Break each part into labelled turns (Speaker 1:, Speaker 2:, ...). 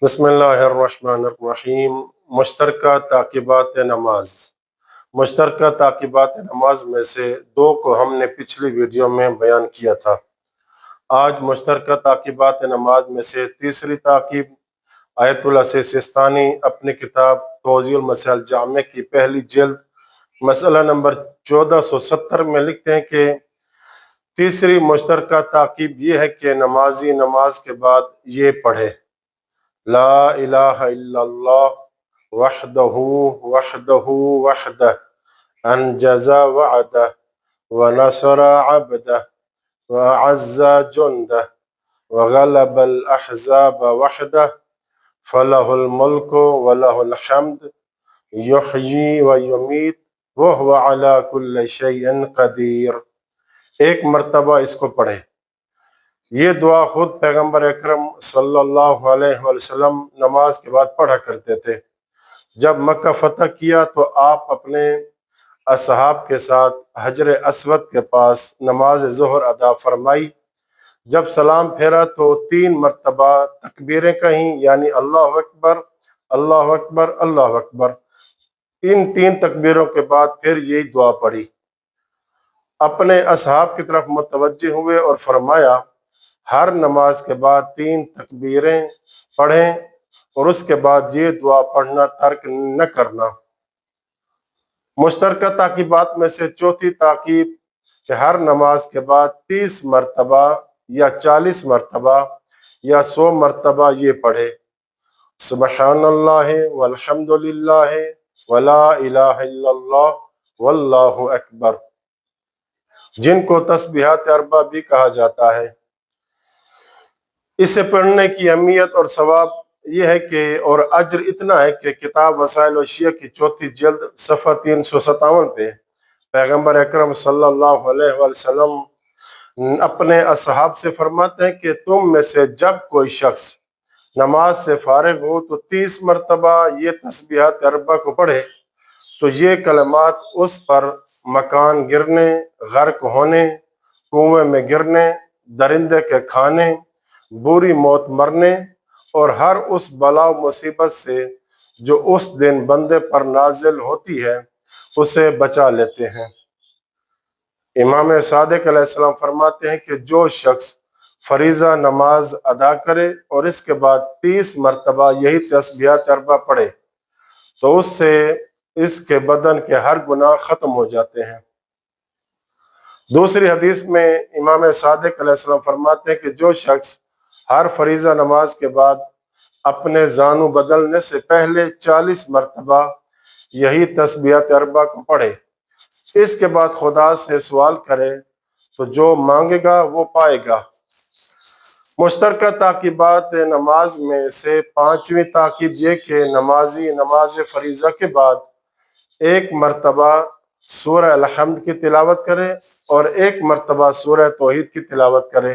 Speaker 1: بسم اللہ الرحمن الرحیم۔ مشترکہ تعقیبات نماز۔ مشترکہ تعقیبات نماز میں سے دو کو ہم نے پچھلی ویڈیو میں بیان کیا تھا۔ آج مشترکہ تعقیبات نماز میں سے تیسری تعقیب آیت اللہ سیستانی اپنی کتاب توضیح المسائل جامع کی پہلی جلد مسئلہ نمبر 1470 میں لکھتے ہیں کہ تیسری مشترکہ تعقیب یہ ہے کہ نمازی نماز کے بعد یہ پڑھے: لا الہ الا اللہ وحدہ وحدہ وحدہ انجز وعدہ ونصر عبدہ وعز جندہ وغلب الاحزاب وحدہ فلہ الملک ولہ الحمد یحیی ویمیت وہو علی کل شیء قدیر۔ ایک مرتبہ اس کو پڑھے۔ یہ دعا خود پیغمبر اکرم صلی اللہ علیہ وسلم نماز کے بعد پڑھا کرتے تھے۔ جب مکہ فتح کیا تو آپ اپنے اصحاب کے ساتھ حجر اسود کے پاس نماز ظہر ادا فرمائی۔ جب سلام پھیرا تو 3 مرتبہ تکبیریں کہیں، یعنی اللہ اکبر اللہ اکبر اللہ اکبر۔ ان 3 تکبیروں کے بعد پھر یہی دعا پڑھی۔ اپنے اصحاب کی طرف متوجہ ہوئے اور فرمایا، ہر نماز کے بعد 3 تکبیریں پڑھیں اور اس کے بعد یہ دعا پڑھنا ترک نہ کرنا۔ مشترکہ تعقیبات میں سے چوتھی تعقیب کہ ہر نماز کے بعد 30 مرتبہ یا 40 مرتبہ یا 100 مرتبہ یہ پڑھے: سبحان اللہ والحمد للہ ولا الہ الا اللہ واللہ اکبر، جن کو تسبیحات اربع بھی کہا جاتا ہے۔ اسے پڑھنے کی اہمیت اور ثواب یہ ہے کہ اور اجر اتنا ہے کہ کتاب وسائل وشیہ کی 4 جلد صفحہ 357 پہ پیغمبر اکرم صلی اللہ علیہ وسلم اپنے اصحاب سے فرماتے ہیں کہ تم میں سے جب کوئی شخص نماز سے فارغ ہو تو 30 مرتبہ یہ تسبیحات اربع کو پڑھے تو یہ کلمات اس پر مکان گرنے، غرق ہونے، کنویں میں گرنے، درندے کے کھانے، بری موت مرنے اور ہر اس بلا و مصیبت سے جو اس دن بندے پر نازل ہوتی ہے اسے بچا لیتے ہیں۔ امام صادق علیہ السلام فرماتے ہیں کہ جو شخص فریضہ نماز ادا کرے اور اس کے بعد 30 مرتبہ یہی تسبیحات اربع پڑھے تو اس سے اس کے بدن کے ہر گناہ ختم ہو جاتے ہیں۔ دوسری حدیث میں امام صادق علیہ السلام فرماتے ہیں کہ جو شخص ہر فریضہ نماز کے بعد اپنے زانو بدلنے سے پہلے 40 مرتبہ یہی تسبیحات اربع کو پڑھے، اس کے بعد خدا سے سوال کرے تو جو مانگے گا وہ پائے گا۔ مشترکہ تعقیبات نماز میں سے 5ویں تعقیب یہ کہ نمازی نماز فریضہ کے بعد 1 مرتبہ سورہ الحمد کی تلاوت کرے اور 1 مرتبہ سورہ توحید کی تلاوت کرے،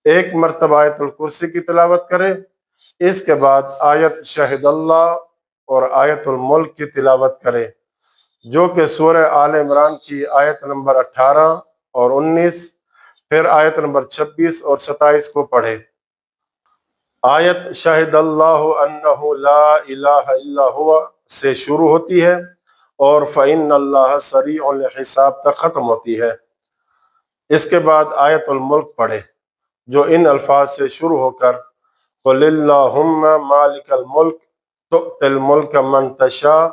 Speaker 1: 1 مرتبہ آیت الکرسی کی تلاوت کرے، اس کے بعد آیت شہد اللہ اور آیت الملک کی تلاوت کرے جو کہ سورہ آل عمران کی آیت نمبر 18 اور 19، پھر آیت نمبر 26 اور 27 کو پڑھے۔ آیت شہد اللہ انہ لا الہ الا ہوا سے شروع ہوتی ہے اور فإن اللہ سریع الحساب تک ختم ہوتی ہے۔ اس کے بعد آیت الملک پڑھے جو ان الفاظ سے شروع ہو کر قل اللہم مالک الملک تؤتی الملک من تشاء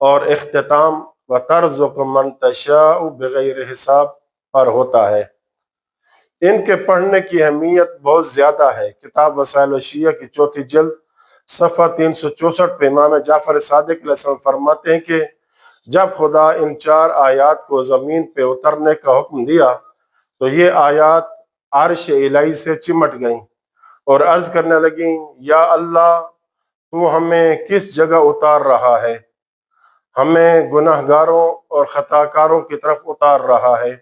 Speaker 1: اور اختتام وترزق من تشاء بغیر حساب پر ہوتا ہے۔ ان کے پڑھنے کی اہمیت بہت زیادہ ہے۔ کتاب وسائل وشیہ کی 4 جلد صفحہ 364 پہ امام جعفر صادق علیہ السلام فرماتے ہیں کہ جب خدا ان 4 آیات کو زمین پہ اترنے کا حکم دیا تو یہ آیات عرش الہی سے چمٹ گئیں اور عرض کرنے لگیں، یا اللہ تو ہمیں کس جگہ اتار رہا ہے؟ ہمیں گناہگاروں اور خطاکاروں کی طرف اتار رہا ہے۔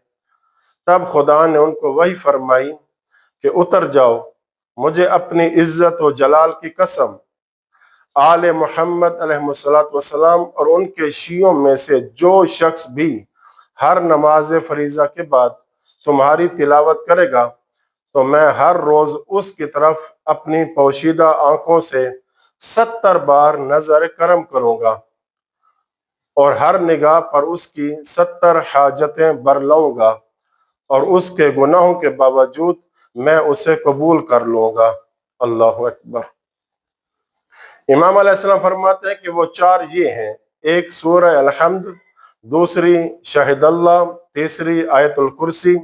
Speaker 1: تب خدا نے ان کو وحی فرمائی کہ اتر جاؤ، مجھے اپنی عزت و جلال کی قسم، آل محمد علیہ السلام اور ان کے شیعوں میں سے جو شخص بھی ہر نماز فریضہ کے بعد تمہاری تلاوت کرے گا تو میں ہر روز اس کی طرف اپنی پوشیدہ آنکھوں سے 70 بار نظر کرم کروں گا اور ہر نگاہ پر اس کی 70 حاجتیں برلوں گا اور اس کے گناہوں کے باوجود میں اسے قبول کر لوں گا۔ اللہ اکبر۔ امام علیہ السلام فرماتے ہیں کہ وہ 4 یہ ہیں: ایک سورہ الحمد، دوسری شہد اللہ، تیسری آیت الکرسی،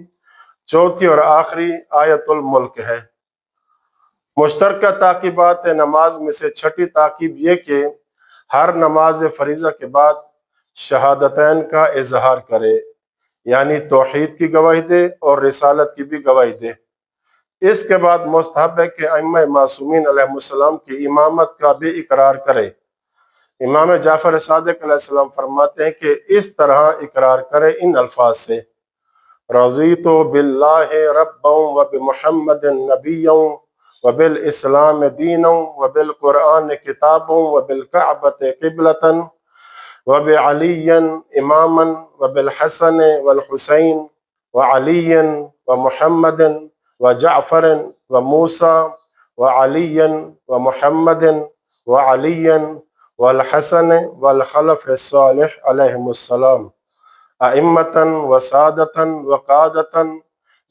Speaker 1: چوتھی اور آخری آیت الملک ہے۔ مشترکہ تعقیبات نماز میں سے چھٹی تعقیب یہ کہ ہر نماز فریضہ کے بعد شہادتین کا اظہار کرے، یعنی توحید کی گواہی دے اور رسالت کی بھی گواہی دے۔ اس کے بعد مستحب ہے کہ ائمہ معصومین علیہ السلام کی امامت کا بھی اقرار کرے۔ امام جعفر صادق علیہ السلام فرماتے ہیں کہ اس طرح اقرار کرے ان الفاظ سے: رضیت باللہ ربا وبمحمد نبیا وبالاسلام دینا وبالقرآن کتابا وبالکعبۃ قبلۃ وبعلی اماما وبالحسن والحسین وعلی ومحمد وجعفر وموسیٰ وعلی ومحمد وعلی والحسن والخلف الصالح علیہم السلام ائمۃ وسادۃ وقادۃ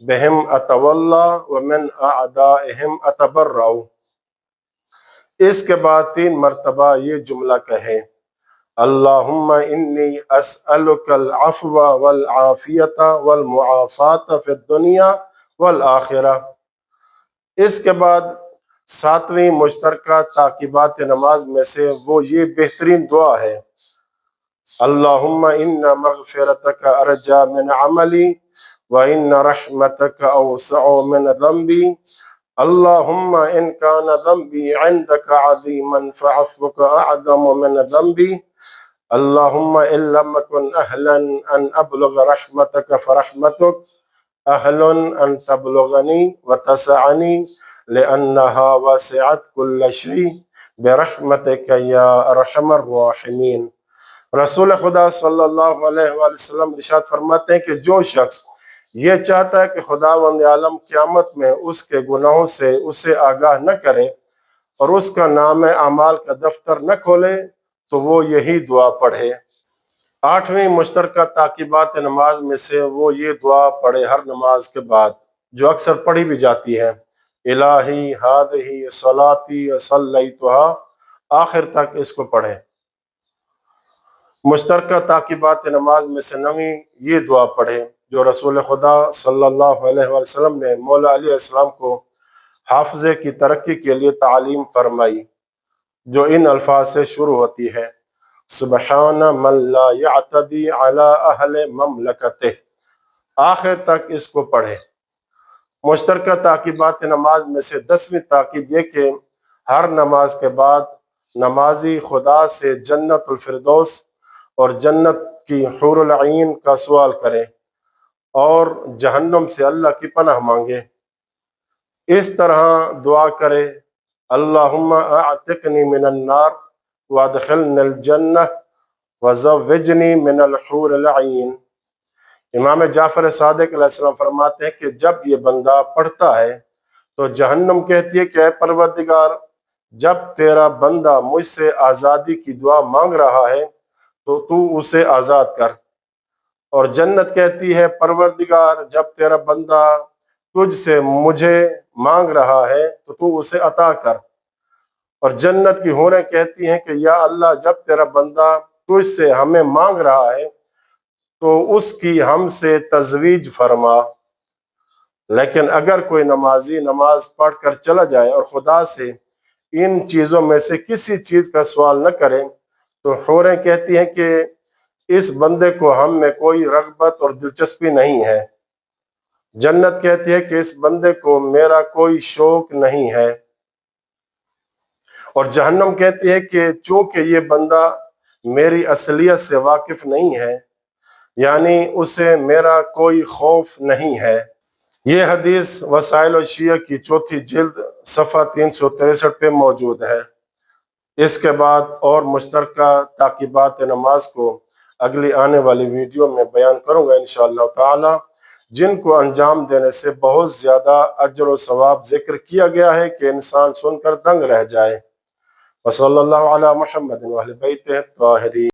Speaker 1: بہم اتولا ومن اعدائہم اتبرأ۔ اس کے بعد 3 مرتبہ یہ جملہ کہے: اللہم انی اسألک العفو والعافیت والمعافات فی الدنیا والآخرہ۔ اس کے بعد 7ویں مشترکہ تعقیبات نماز میں سے وہ یہ بہترین دعا ہے: اللہم ان مغفرتک ارجا من عملی وان رحمتک اوسع من ذنبی اللہم ان کان ذنبی عندک عظیما فعفوک اعظم من ذنبی اللہم ان لم اکن اہلا ان ابلغ رحمتک فرحمتک اہل ان تبلغنی وتسعنی لانہا وسعت کل شیء برحمتک یا ارحم الراحمین۔ رسول خدا صلی اللہ علیہ وآلہ وسلم ارشاد فرماتے ہیں کہ جو شخص یہ چاہتا ہے کہ خداوند عالم قیامت میں اس کے گناہوں سے اسے آگاہ نہ کرے اور اس کا نام اعمال کا دفتر نہ کھولے تو وہ یہی دعا پڑھے۔ 8ویں مشترکہ تعقیبات نماز میں سے وہ یہ دعا پڑھے ہر نماز کے بعد، جو اکثر پڑھی بھی جاتی ہے: الہی ہذہ صلاتی صلیتہا، آخر تک اس کو پڑھے۔ مشترکہ تعقیبات نماز میں سے 9ویں یہ دعا پڑھے جو رسول خدا صلی اللہ علیہ وآلہ وسلم نے مولا علیہ السلام کو حافظے کی ترقی کے لیے تعلیم فرمائی، جو ان الفاظ سے شروع ہوتی ہے: سبحان من لا یعتدی علی اہل مملکتہ، آخر تک اس کو پڑھے۔ مشترکہ تعقیبات نماز میں سے 10ویں تعقیب یہ کہ ہر نماز کے بعد نمازی خدا سے جنت الفردوس اور جنت کی حور العین کا سوال کرے اور جہنم سے اللہ کی پناہ مانگے۔ اس طرح دعا کرے: اللہم اعتقنی من النار وادخلنی الجنہ وزوجنی من الحور العین۔ امام جعفر صادق علیہ السلام فرماتے ہیں کہ جب یہ بندہ پڑھتا ہے تو جہنم کہتی ہے کہ اے پروردگار، جب تیرا بندہ مجھ سے آزادی کی دعا مانگ رہا ہے تو تو اسے آزاد کر، اور جنت کہتی ہے پروردگار، جب تیرا بندہ تجھ سے مجھے مانگ رہا ہے تو تو اسے عطا کر، اور جنت کی حوریں کہتی ہیں کہ یا اللہ، جب تیرا بندہ تجھ سے ہمیں مانگ رہا ہے تو اس کی ہم سے تزویج فرما۔ لیکن اگر کوئی نمازی نماز پڑھ کر چلا جائے اور خدا سے ان چیزوں میں سے کسی چیز کا سوال نہ کرے تو حوریں کہتی ہیں کہ اس بندے کو ہم میں کوئی رغبت اور دلچسپی نہیں ہے۔ جنت کہتی ہے کہ اس بندے کو میرا کوئی شوق نہیں ہے، اور جہنم کہتی ہے کہ چونکہ یہ بندہ میری اصلیت سے واقف نہیں ہے، یعنی اسے میرا کوئی خوف نہیں ہے۔ یہ حدیث وسائل الشیعہ کی 4 جلد صفحہ 363 پہ موجود ہے۔ اس کے بعد اور مشترکہ تعقیبات نماز کو اگلی آنے والی ویڈیو میں بیان کروں گا انشاءاللہ تعالی۔ جن کو انجام دینے سے بہت زیادہ اجر و ثواب ذکر کیا گیا ہے کہ انسان سن کر دنگ رہ جائے۔ وصلی اللہ علی محمد و اہل بیتہ الطاہرین۔